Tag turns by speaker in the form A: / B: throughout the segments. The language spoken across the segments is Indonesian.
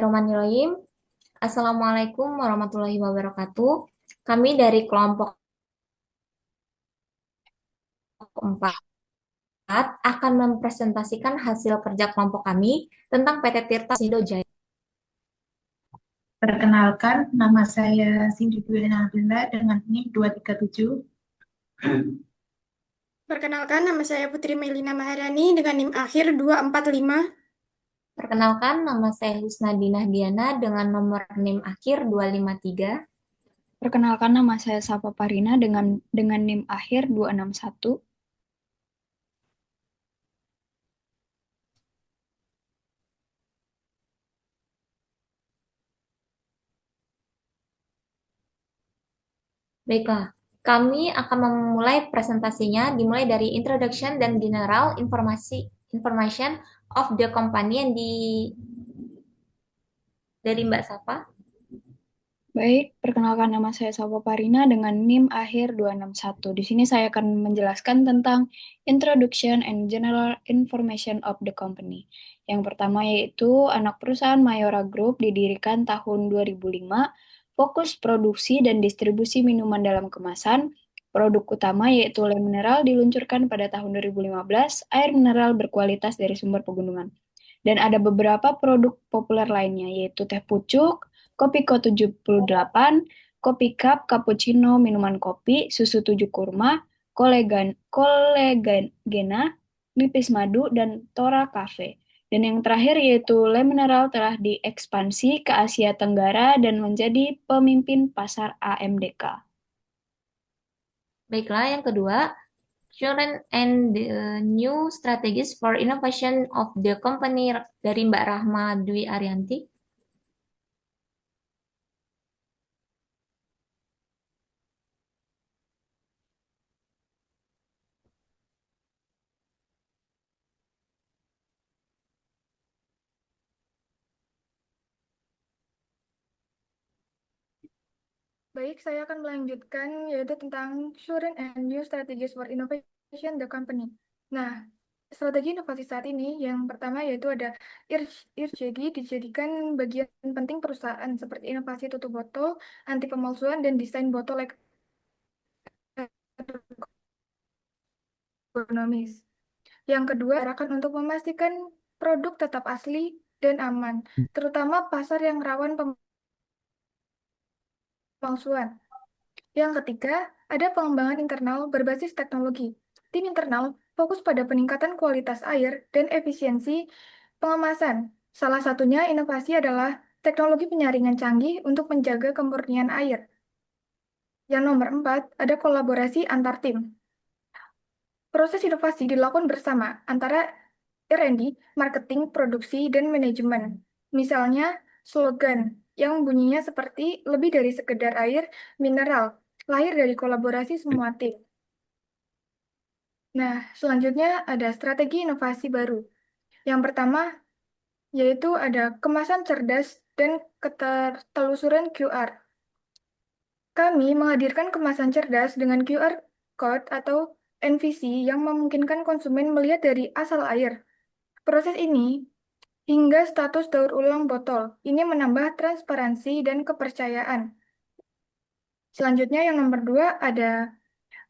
A: Bismillahirrahmanirrahim. Assalamualaikum warahmatullahi wabarakatuh. Kami dari kelompok 4 akan mempresentasikan hasil kerja kelompok kami tentang PT Tirta Sindo Jaya.
B: Perkenalkan, nama saya Cindy Dwi Nabila dengan NIM 237.
C: Perkenalkan, nama saya Putri Melina Maharani dengan NIM akhir 245.
A: Perkenalkan, nama saya Husnadinah Diana dengan nomor NIM akhir 253.
D: Perkenalkan, nama saya Safa Parina dengan NIM akhir 261.
A: Baiklah, kami akan memulai presentasinya dimulai dari introduction dan general information of the company yang dari Mbak Safa.
D: Baik, perkenalkan nama saya Safa Parina dengan NIM akhir 261. Di sini saya akan menjelaskan tentang Introduction and General Information of the Company. Yang pertama yaitu anak perusahaan Mayora Group didirikan tahun 2005, fokus produksi dan distribusi minuman dalam kemasan. Produk utama yaitu le mineral diluncurkan pada tahun 2015, air mineral berkualitas dari sumber pegunungan. Dan ada beberapa produk populer lainnya yaitu teh pucuk, Kopi Ko 78, Kopi Cup, Cappuccino, minuman kopi, susu 7 kurma, kolegena, Nipis Madu, dan Tora Cafe. Dan yang terakhir yaitu Le Mineral telah diekspansi ke Asia Tenggara dan menjadi pemimpin pasar AMDK.
A: Baiklah, yang kedua, current and the new strategies for innovation of the company dari Mbak Rahma Dwi Arianti.
C: Baik, saya akan melanjutkan yaitu tentang Current and New Strategies for Innovation the Company. Nah, strategi inovasi saat ini yang pertama yaitu ada ERJD dijadikan bagian penting perusahaan seperti inovasi tutup botol, anti pemalsuan, dan desain botol ergonomis. Yang kedua, arahkan untuk memastikan produk tetap asli dan aman, terutama pasar yang rawan pemalsuan. Yang ketiga, ada pengembangan internal berbasis teknologi. Tim internal fokus pada peningkatan kualitas air dan efisiensi pengemasan. Salah satunya inovasi adalah teknologi penyaringan canggih untuk menjaga kemurnian air. Yang nomor 4, ada kolaborasi antar tim. Proses inovasi dilakukan bersama antara R&D, marketing, produksi, dan manajemen. Misalnya, slogan yang bunyinya seperti lebih dari sekedar air mineral, lahir dari kolaborasi semua tim. Nah, selanjutnya ada strategi inovasi baru. Yang pertama, yaitu ada kemasan cerdas dan ketelusuran QR. Kami menghadirkan kemasan cerdas dengan QR Code atau NVC yang memungkinkan konsumen melihat dari asal air. Proses ini hingga status daur ulang botol. Ini menambah transparansi dan kepercayaan. Selanjutnya yang nomor 2 ada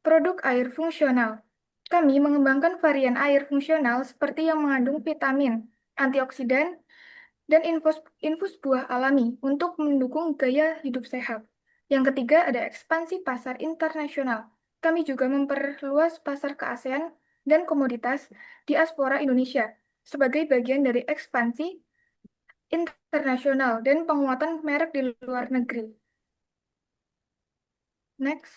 C: produk air fungsional. Kami mengembangkan varian air fungsional seperti yang mengandung vitamin, antioksidan, dan infus buah alami untuk mendukung gaya hidup sehat. Yang ketiga ada ekspansi pasar internasional. Kami juga memperluas pasar ke ASEAN dan komoditas diaspora Indonesia sebagai bagian dari ekspansi internasional dan penguatan merek di luar negeri. Next.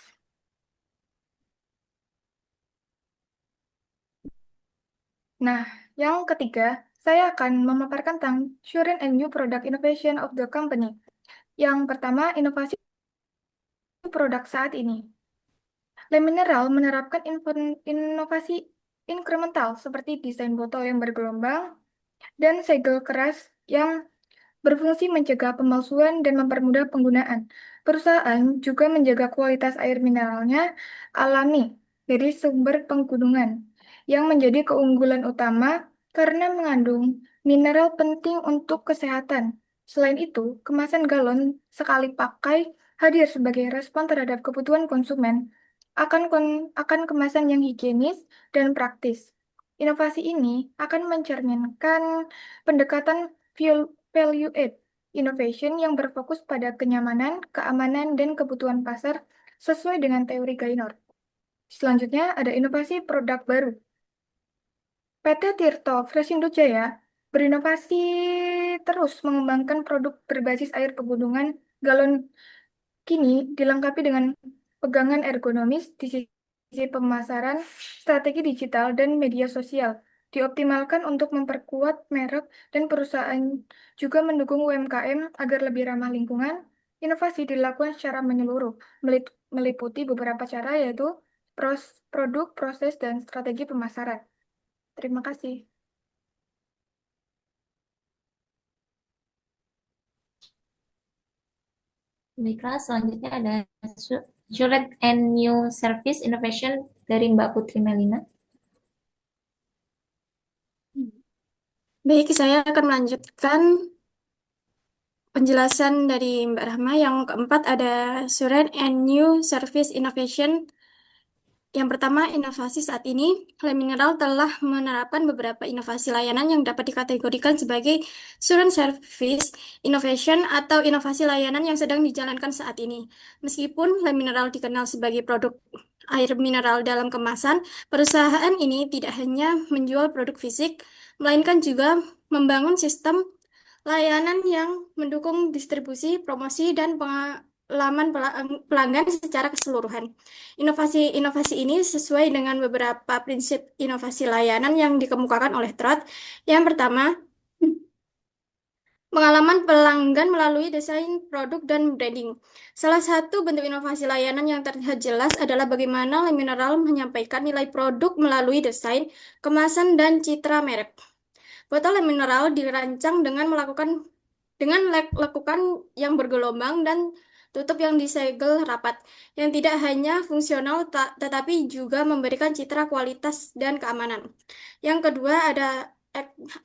C: Nah, yang ketiga, saya akan memaparkan tentang current and new product innovation of the company. Yang pertama, inovasi produk saat ini. Le Mineral menerapkan inovasi inkremental seperti desain botol yang bergelombang dan segel keras yang berfungsi mencegah pemalsuan dan mempermudah penggunaan. Perusahaan juga menjaga kualitas air mineralnya alami dari sumber pegunungan, yang menjadi keunggulan utama karena mengandung mineral penting untuk kesehatan. Selain itu, kemasan galon sekali pakai hadir sebagai respon terhadap kebutuhan konsumen akan kemasan yang higienis dan praktis. Inovasi ini akan mencerminkan pendekatan value add innovation yang berfokus pada kenyamanan, keamanan, dan kebutuhan pasar sesuai dengan teori Gaynor. Selanjutnya ada inovasi produk baru. PT Tirto Fresindo Jaya berinovasi terus mengembangkan produk berbasis air pegunungan galon kini dilengkapi dengan pegangan ergonomis di sisi pemasaran, strategi digital, dan media sosial. Dioptimalkan untuk memperkuat merek dan perusahaan juga mendukung UMKM agar lebih ramah lingkungan. Inovasi dilakukan secara menyeluruh, meliputi beberapa cara yaitu produk, proses, dan strategi pemasaran. Terima kasih.
A: Baiklah, selanjutnya ada Current and New Service Innovation dari Mbak Putri Melina.
E: Baik, saya akan melanjutkan penjelasan dari Mbak Rahma. Yang keempat ada Current and New Service Innovation. Yang pertama, inovasi saat ini, Le Mineral telah menerapkan beberapa inovasi layanan yang dapat dikategorikan sebagai current service innovation atau inovasi layanan yang sedang dijalankan saat ini. Meskipun Le Mineral dikenal sebagai produk air mineral dalam kemasan, perusahaan ini tidak hanya menjual produk fisik, melainkan juga membangun sistem layanan yang mendukung distribusi, promosi, dan pengalaman pelanggan secara keseluruhan. Inovasi-inovasi ini sesuai dengan beberapa prinsip inovasi layanan yang dikemukakan oleh Trott. Yang pertama, pengalaman pelanggan melalui desain produk dan branding. Salah satu bentuk inovasi layanan yang terlihat jelas adalah bagaimana Le Mineral menyampaikan nilai produk melalui desain, kemasan, dan citra merek. Botol Le Mineral dirancang dengan lekukan yang bergelombang dan tutup yang disegel rapat, yang tidak hanya fungsional tetapi juga memberikan citra kualitas dan keamanan. Yang kedua ada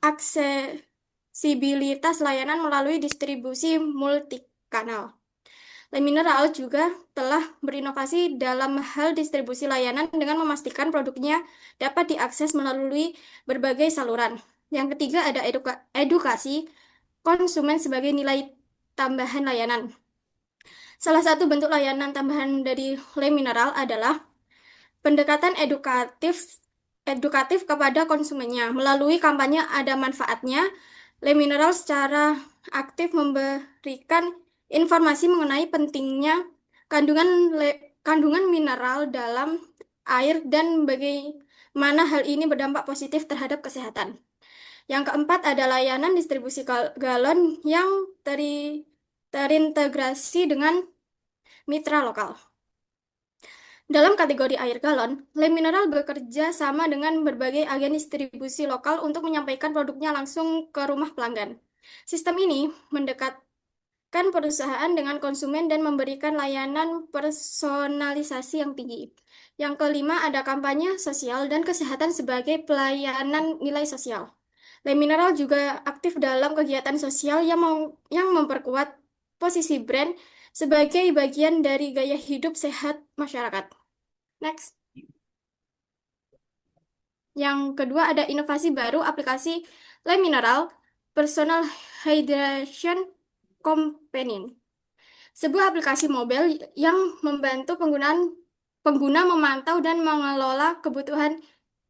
E: aksesibilitas layanan melalui distribusi multikanal. Le Mineral juga telah berinovasi dalam hal distribusi layanan dengan memastikan produknya dapat diakses melalui berbagai saluran. Yang ketiga ada edukasi konsumen sebagai nilai tambahan layanan. Salah satu bentuk layanan tambahan dari Le Mineral adalah pendekatan edukatif kepada konsumennya. Melalui kampanye Ada Manfaatnya, Le Mineral secara aktif memberikan informasi mengenai pentingnya kandungan mineral dalam air dan bagaimana hal ini berdampak positif terhadap kesehatan. Yang keempat ada layanan distribusi galon yang terintegrasi dengan mitra lokal. Dalam kategori air galon, Le Mineral bekerja sama dengan berbagai agen distribusi lokal untuk menyampaikan produknya langsung ke rumah pelanggan. Sistem ini mendekatkan perusahaan dengan konsumen dan memberikan layanan personalisasi yang tinggi. Yang kelima ada kampanye sosial dan kesehatan sebagai pelayanan nilai sosial. Le Mineral juga aktif dalam kegiatan sosial yang memperkuat posisi brand sebagai bagian dari gaya hidup sehat masyarakat. Next. Yang kedua ada inovasi baru aplikasi Le Mineral Personal Hydration Companion. Sebuah aplikasi mobile yang membantu pengguna memantau dan mengelola kebutuhan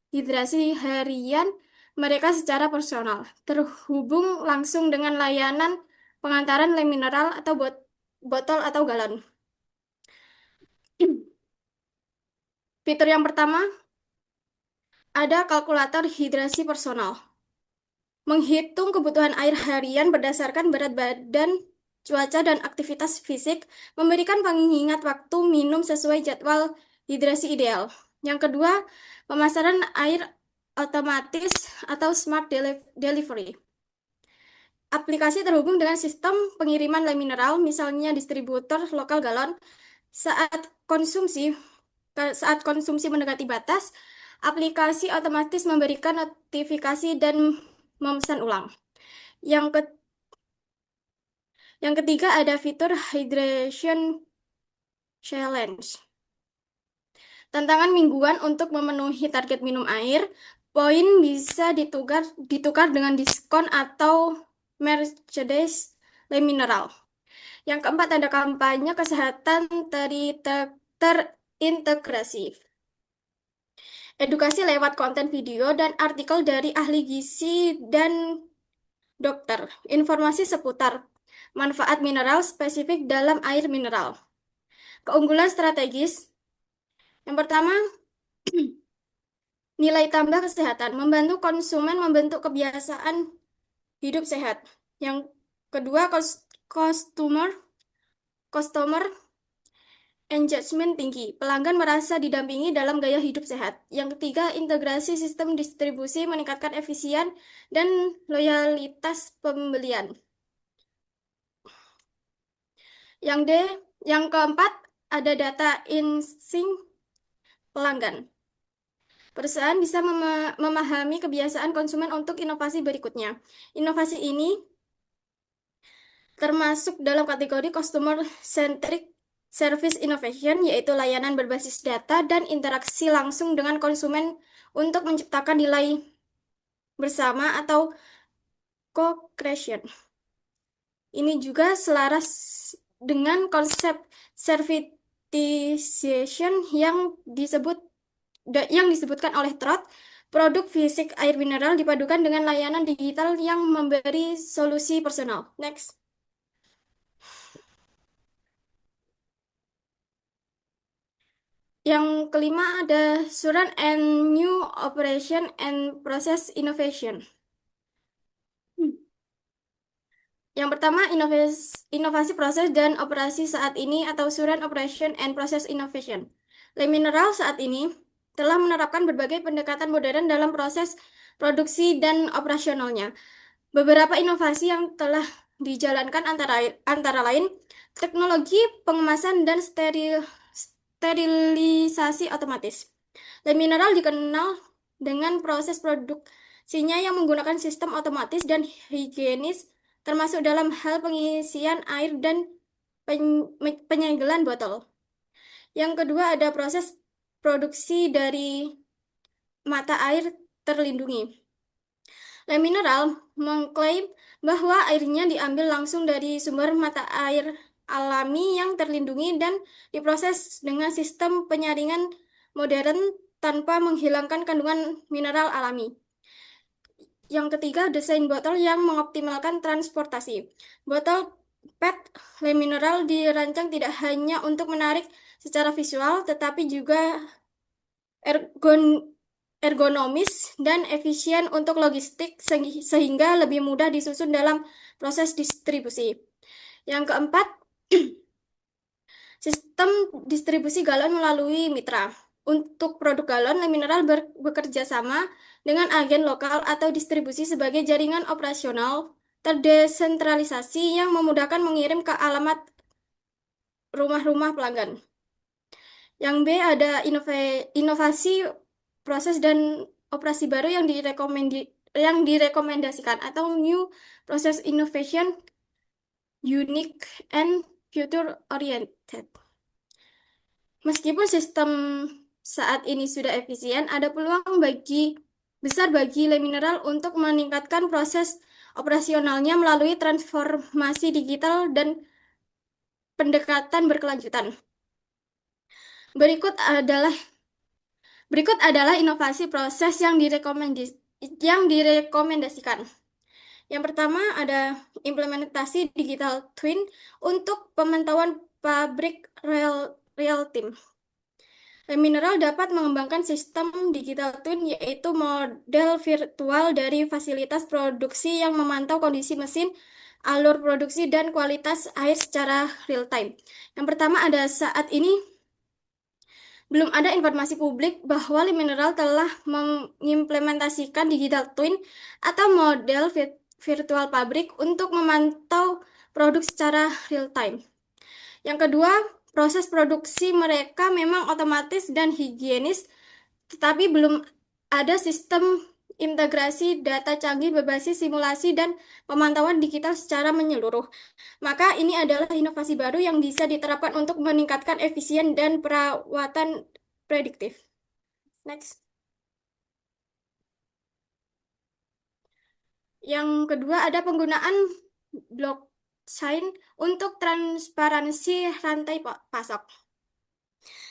E: hidrasi harian mereka secara personal, terhubung langsung dengan layanan pengantaran Le Mineral atau botol atau galon. Fitur yang pertama ada kalkulator hidrasi personal. Menghitung kebutuhan air harian berdasarkan berat badan, cuaca, dan aktivitas fisik, memberikan pengingat waktu minum sesuai jadwal hidrasi ideal. Yang kedua, pemasaran air otomatis atau smart delivery. Aplikasi terhubung dengan sistem pengiriman Le Mineral, misalnya distributor lokal galon. Saat konsumsi mendekati batas, aplikasi otomatis memberikan notifikasi dan memesan ulang. Yang Yang ketiga ada fitur Hydration Challenge. Tantangan mingguan untuk memenuhi target minum air. Poin bisa ditukar dengan diskon atau merchandise mineral. Yang keempat ada kampanye kesehatan terintegrasi. Edukasi lewat konten video dan artikel dari ahli gizi dan dokter. Informasi seputar manfaat mineral spesifik dalam air mineral. Keunggulan strategis. Yang pertama, nilai tambah kesehatan, membantu konsumen membentuk kebiasaan hidup sehat. Yang kedua, customer engagement tinggi, pelanggan merasa didampingi dalam gaya hidup sehat. Yang ketiga, integrasi sistem distribusi meningkatkan efisien dan loyalitas pembelian. Yang keempat, ada data insync pelanggan. Perusahaan bisa memahami kebiasaan konsumen untuk inovasi berikutnya. Inovasi ini termasuk dalam kategori Customer Centric Service Innovation, yaitu layanan berbasis data dan interaksi langsung dengan konsumen untuk menciptakan nilai bersama atau co-creation. Ini juga selaras dengan konsep servitization yang disebutkan oleh Trott. Produk fisik air mineral dipadukan dengan layanan digital yang memberi solusi personal. Next. Yang kelima ada Surround and New Operation and Process Innovation. Yang pertama, inovasi proses dan operasi saat ini atau Surround Operation and Process Innovation. Le Mineral saat ini telah menerapkan berbagai pendekatan modern dalam proses produksi dan operasionalnya. Beberapa inovasi yang telah dijalankan antara lain teknologi pengemasan dan sterilisasi otomatis. Le Mineral dikenal dengan proses produksinya yang menggunakan sistem otomatis dan higienis, termasuk dalam hal pengisian air dan penyegelan botol. Yang kedua ada proses produksi dari mata air terlindungi. Le Mineral mengklaim bahwa airnya diambil langsung dari sumber mata air alami yang terlindungi dan diproses dengan sistem penyaringan modern tanpa menghilangkan kandungan mineral alami. Yang ketiga, desain botol yang mengoptimalkan transportasi. Botol PET Le Mineral dirancang tidak hanya untuk menarik secara visual, tetapi juga ergonomis dan efisien untuk logistik sehingga lebih mudah disusun dalam proses distribusi. Yang keempat, sistem distribusi galon melalui mitra. Untuk produk galon, Le Mineral bekerja sama dengan agen lokal atau distribusi sebagai jaringan operasional terdesentralisasi yang memudahkan mengirim ke alamat rumah-rumah pelanggan. Yang B ada inovasi proses dan operasi baru yang direkomendasikan atau New Process Innovation, Unique and Future Oriented. Meskipun sistem saat ini sudah efisien, ada peluang besar bagi Le Mineral untuk meningkatkan proses operasionalnya melalui transformasi digital dan pendekatan berkelanjutan. Berikut adalah inovasi proses yang direkomendasikan. Yang pertama ada implementasi digital twin untuk pemantauan pabrik real time. Le Mineral dapat mengembangkan sistem digital twin, yaitu model virtual dari fasilitas produksi yang memantau kondisi mesin, alur produksi, dan kualitas air secara real time. Yang pertama ada saat ini belum ada informasi publik bahwa Le Mineral telah mengimplementasikan digital twin atau model virtual pabrik untuk memantau produk secara real time. Yang kedua, proses produksi mereka memang otomatis dan higienis, tetapi belum ada sistem integrasi data canggih berbasis simulasi dan pemantauan digital secara menyeluruh. Maka ini adalah inovasi baru yang bisa diterapkan untuk meningkatkan efisien dan perawatan prediktif. Next. Yang kedua ada penggunaan blockchain untuk transparansi rantai pasok.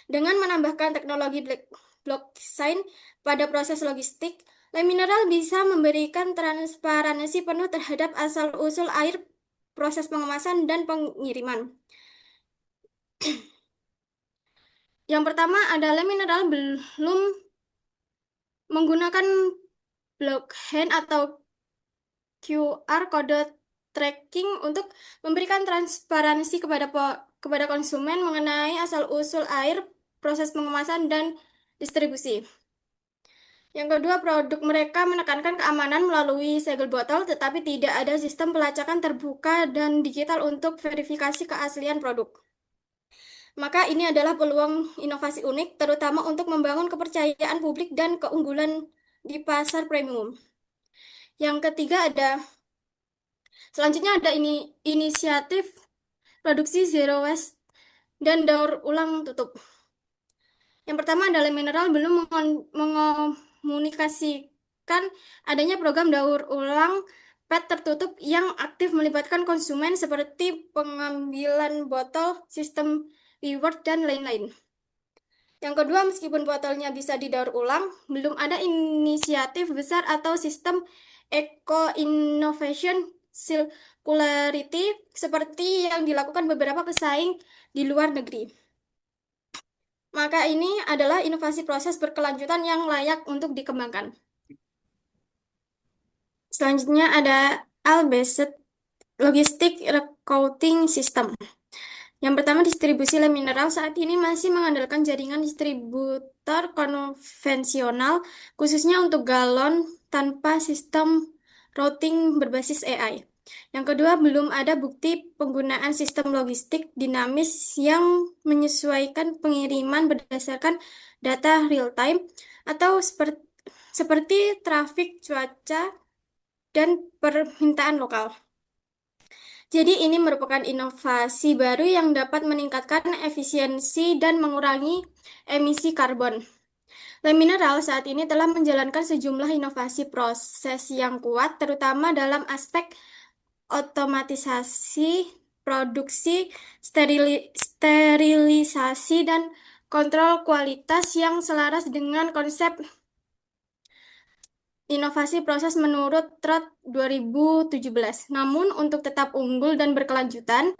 E: Dengan menambahkan teknologi blockchain pada proses logistik, Lemineral bisa memberikan transparansi penuh terhadap asal-usul air, proses pengemasan, dan pengiriman. Yang pertama ada Lemineral belum menggunakan blockchain atau QR kode tracking untuk memberikan transparansi kepada konsumen mengenai asal-usul air, proses pengemasan, dan distribusi. Yang kedua, produk mereka menekankan keamanan melalui segel botol, tetapi tidak ada sistem pelacakan terbuka dan digital untuk verifikasi keaslian produk. Maka ini adalah peluang inovasi unik, terutama untuk membangun kepercayaan publik dan keunggulan di pasar premium. Yang ketiga selanjutnya ada inisiatif produksi zero waste dan daur ulang tutup. Yang pertama adalah Mineral belum mengomunikasikan adanya program daur ulang PET tertutup yang aktif melibatkan konsumen seperti pengambilan botol, sistem reward, dan lain-lain. Yang kedua, meskipun botolnya bisa didaur ulang, belum ada inisiatif besar atau sistem eco-innovation circularity seperti yang dilakukan beberapa pesaing di luar negeri. Maka ini adalah inovasi proses berkelanjutan yang layak untuk dikembangkan. Selanjutnya ada All-Based Logistic Routing System. Yang pertama, distribusi Lemineral saat ini masih mengandalkan jaringan distributor konvensional, khususnya untuk galon tanpa sistem routing berbasis AI. Yang kedua, belum ada bukti penggunaan sistem logistik dinamis yang menyesuaikan pengiriman berdasarkan data real-time atau seperti trafik, cuaca, dan permintaan lokal. Jadi ini merupakan inovasi baru yang dapat meningkatkan efisiensi dan mengurangi emisi karbon. Lemineral saat ini telah menjalankan sejumlah inovasi proses yang kuat, terutama dalam aspek otomatisasi, produksi, sterilisasi, dan kontrol kualitas yang selaras dengan konsep inovasi proses menurut TROT 2017. Namun, untuk tetap unggul dan berkelanjutan,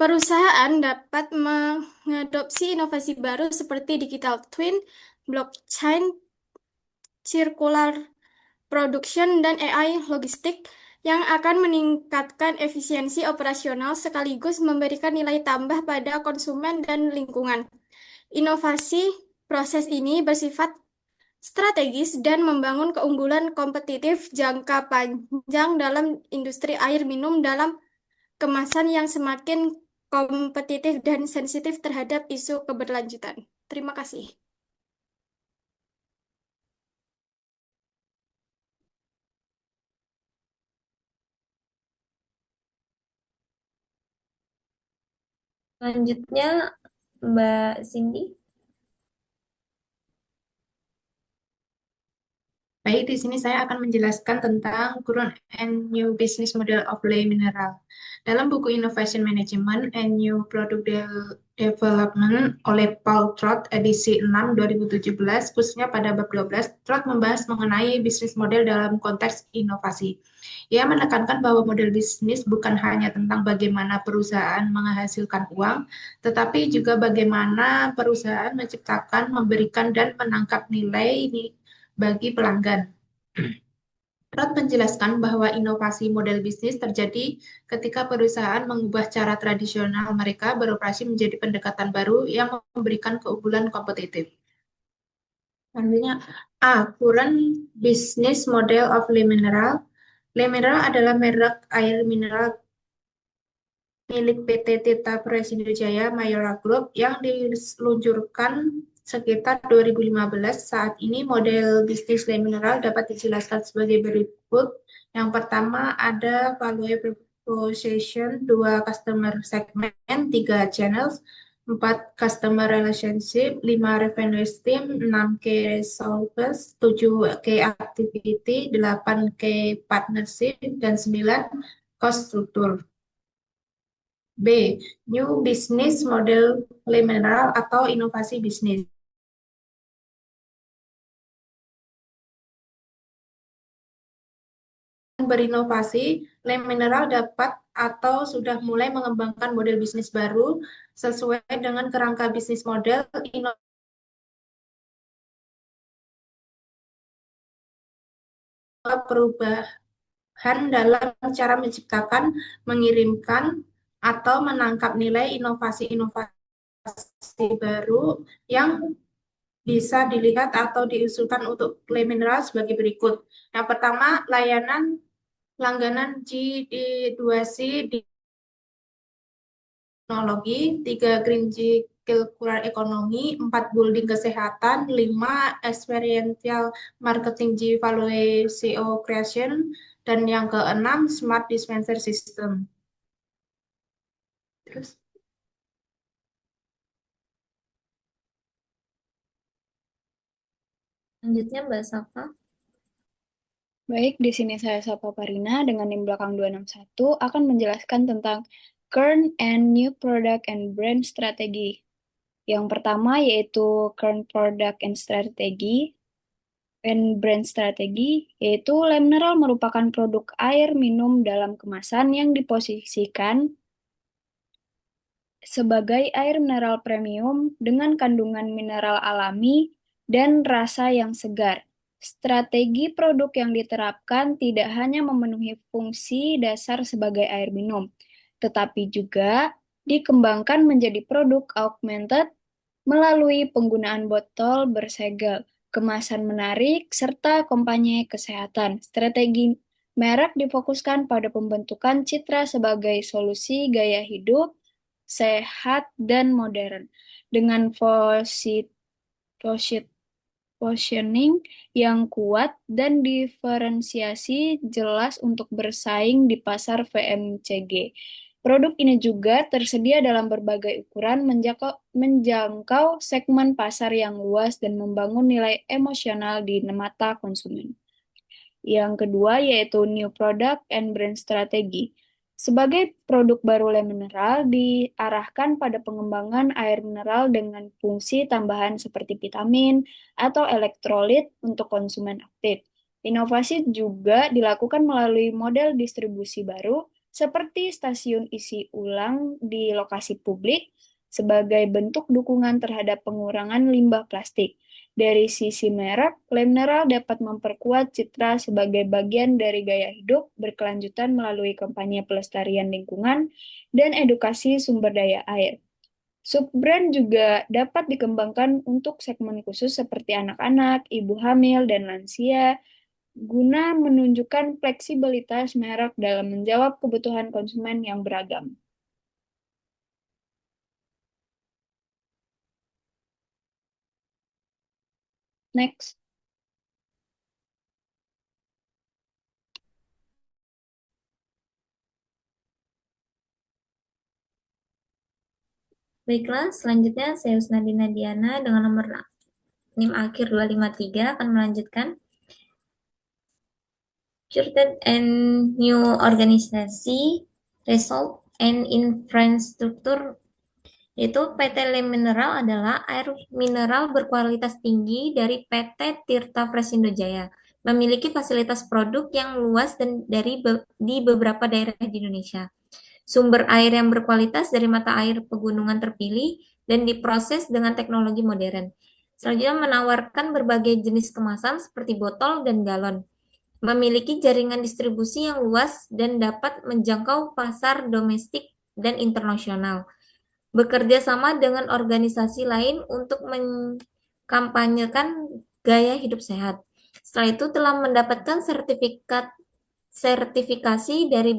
E: perusahaan dapat mengadopsi inovasi baru seperti digital twin, blockchain, circular production, dan AI logistik yang akan meningkatkan efisiensi operasional sekaligus memberikan nilai tambah pada konsumen dan lingkungan. Inovasi proses ini bersifat strategis dan membangun keunggulan kompetitif jangka panjang dalam industri air minum dalam kemasan yang semakin kompetitif dan sensitif terhadap isu keberlanjutan. Terima kasih.
A: Selanjutnya, Mbak Cindy.
B: Baik, di sini saya akan menjelaskan tentang Current and New Business Model of Lemineral. Dalam buku Innovation Management and New Product Development oleh Paul Trott edisi 6 2017, khususnya pada bab 12, Trott membahas mengenai bisnis model dalam konteks inovasi. Ia menekankan bahwa model bisnis bukan hanya tentang bagaimana perusahaan menghasilkan uang, tetapi juga bagaimana perusahaan menciptakan, memberikan, dan menangkap nilai ini bagi pelanggan. Trott menjelaskan bahwa inovasi model bisnis terjadi ketika perusahaan mengubah cara tradisional mereka beroperasi menjadi pendekatan baru yang memberikan keunggulan kompetitif. Selanjutnya, Current Business Model of Lemineral. Lemineral adalah merek air mineral milik PT Tirta Presindro Jaya Mayora Group yang diluncurkan sekitar 2015. Saat ini model bisnis Le Mineral dapat dijelaskan sebagai berikut. Yang pertama ada value proposition, 2 customer segment, 3 channels, 4 customer relationship, 5 revenue stream, 6 key resources, 7 key activity, 8 key partnership, dan 9 cost structure. B. New business model Le Mineral atau inovasi bisnis. Berinovasi, Le Mineral dapat atau sudah mulai mengembangkan model bisnis baru sesuai dengan kerangka bisnis model perubahan dalam cara menciptakan, mengirimkan, atau menangkap nilai inovasi-inovasi baru yang bisa dilihat atau diusulkan untuk Le Mineral sebagai berikut. Yang pertama, layanan langganan GD2C di teknologi, 3 green circular economy, 4 building kesehatan, 5 experiential marketing G value CO creation, dan yang keenam smart dispenser system. Terus
A: Selanjutnya Mbak Safa.
D: Baik, di sini saya Sapa Parina dengan NIM belakang 261 akan menjelaskan tentang current and new product and brand strategy. Yang pertama yaitu current product and strategy and brand strategy, yaitu Le Mineral merupakan produk air minum dalam kemasan yang diposisikan sebagai air mineral premium dengan kandungan mineral alami dan rasa yang segar. Strategi produk yang diterapkan tidak hanya memenuhi fungsi dasar sebagai air minum, tetapi juga dikembangkan menjadi produk augmented melalui penggunaan botol bersegel, kemasan menarik, serta kampanye kesehatan. Strategi merek difokuskan pada pembentukan citra sebagai solusi gaya hidup sehat dan modern dengan positioning yang kuat dan diferensiasi jelas untuk bersaing di pasar VMCG. Produk ini juga tersedia dalam berbagai ukuran, menjangkau segmen pasar yang luas dan membangun nilai emosional di mata konsumen. Yang kedua yaitu New Product and Brand Strategy. Sebagai produk baru Le Mineral diarahkan pada pengembangan air mineral dengan fungsi tambahan seperti vitamin atau elektrolit untuk konsumen aktif. Inovasi juga dilakukan melalui model distribusi baru seperti stasiun isi ulang di lokasi publik sebagai bentuk dukungan terhadap pengurangan limbah plastik. Dari sisi merek, Le Mineral dapat memperkuat citra sebagai bagian dari gaya hidup berkelanjutan melalui kampanye pelestarian lingkungan dan edukasi sumber daya air. Sub-brand juga dapat dikembangkan untuk segmen khusus seperti anak-anak, ibu hamil, dan lansia, guna menunjukkan fleksibilitas merek dalam menjawab kebutuhan konsumen yang beragam. Next.
A: Baiklah, selanjutnya saya Usnadina Diana dengan nomor NIM akhir 253 akan melanjutkan Current and New Organisasi, Result and Infrastructure, yaitu PT Le Mineral adalah air mineral berkualitas tinggi dari PT Tirta Presindo Jaya, memiliki fasilitas produk yang luas dan di beberapa daerah di Indonesia. Sumber air yang berkualitas dari mata air pegunungan terpilih dan diproses dengan teknologi modern. Selanjutnya menawarkan berbagai jenis kemasan seperti botol dan galon. Memiliki jaringan distribusi yang luas dan dapat menjangkau pasar domestik dan internasional. Bekerja sama dengan organisasi lain untuk mengkampanyekan gaya hidup sehat. Setelah itu telah mendapatkan sertifikasi dari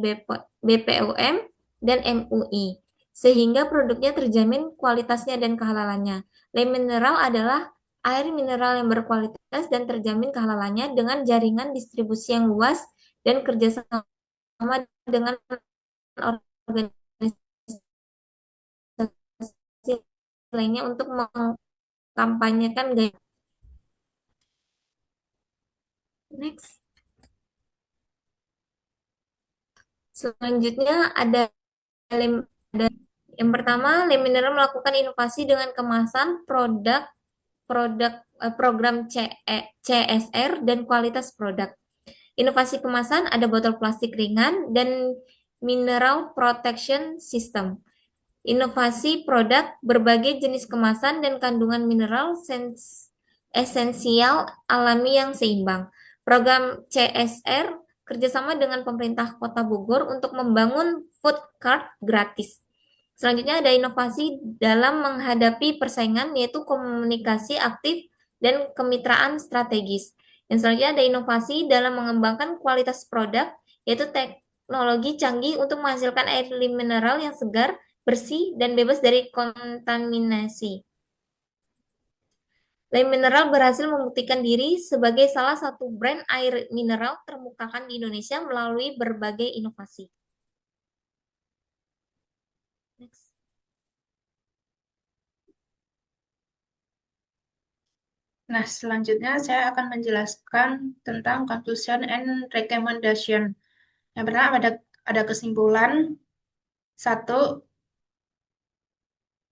A: BPOM dan MUI. sehingga produknya terjamin kualitasnya dan kehalalannya. Le Mineral adalah air mineral yang berkualitas dan terjamin kehalalannya dengan jaringan distribusi yang luas dan kerjasama dengan organisasi lainnya untuk mengkampanyekan gaya. Next. Selanjutnya ada yang pertama, Le Mineral melakukan inovasi dengan kemasan program CSR dan kualitas produk. Inovasi kemasan ada botol plastik ringan dan mineral protection system. Inovasi produk berbagai jenis kemasan dan kandungan mineral esensial alami yang seimbang. Program CSR kerjasama dengan pemerintah Kota Bogor untuk membangun food cart gratis. Selanjutnya ada inovasi dalam menghadapi persaingan, yaitu komunikasi aktif dan kemitraan strategis. Yang selanjutnya ada inovasi dalam mengembangkan kualitas produk, yaitu teknologi canggih untuk menghasilkan air mineral yang segar, bersih, dan bebas dari kontaminasi. Le Mineral berhasil membuktikan diri sebagai salah satu brand air mineral terkemuka di Indonesia melalui berbagai inovasi. Next.
B: Nah, selanjutnya saya akan menjelaskan tentang conclusion and recommendation. Yang pertama ada kesimpulan. Satu,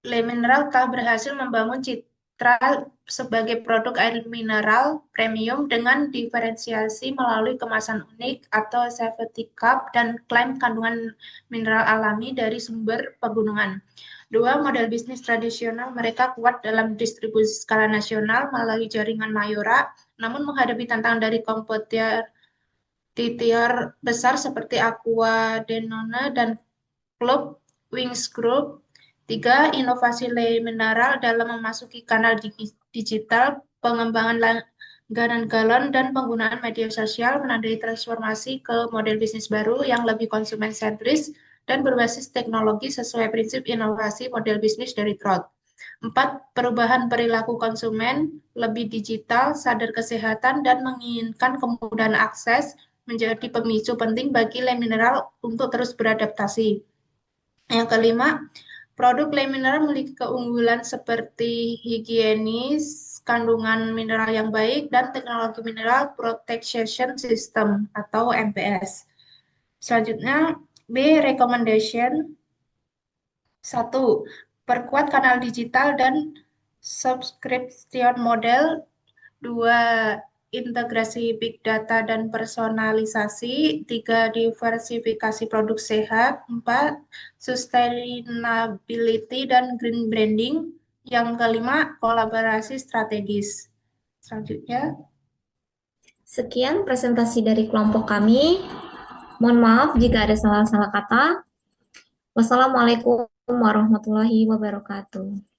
B: Le Mineral telah berhasil membangun citra sebagai produk air mineral premium dengan diferensiasi melalui kemasan unik atau safety cup dan klaim kandungan mineral alami dari sumber pegunungan. Dua, model bisnis tradisional mereka kuat dalam distribusi skala nasional melalui jaringan Mayora, namun menghadapi tantangan dari kompetitor besar seperti Aqua Danone dan Club Wings Group. Tiga, inovasi Le Mineral dalam memasuki kanal digital, pengembangan langganan galon, dan penggunaan media sosial menandai transformasi ke model bisnis baru yang lebih konsumen sentris dan berbasis teknologi sesuai prinsip inovasi model bisnis dari Trot. 4. Perubahan perilaku konsumen, lebih digital, sadar kesehatan, dan menginginkan kemudahan akses menjadi pemicu penting bagi Le Mineral untuk terus beradaptasi. Yang kelima, produk Le Mineral memiliki keunggulan seperti higienis, kandungan mineral yang baik, dan teknologi mineral protection system atau MPS. Selanjutnya, B. Recommendation. 1. Perkuat kanal digital dan subscription model. 2. Integrasi big data dan personalisasi. 3. Diversifikasi produk sehat. 4. Sustainability dan green branding. Yang kelima, kolaborasi strategis. Selanjutnya,
A: Sekian presentasi dari kelompok kami. Mohon maaf jika ada salah-salah kata. Wassalamualaikum warahmatullahi wabarakatuh.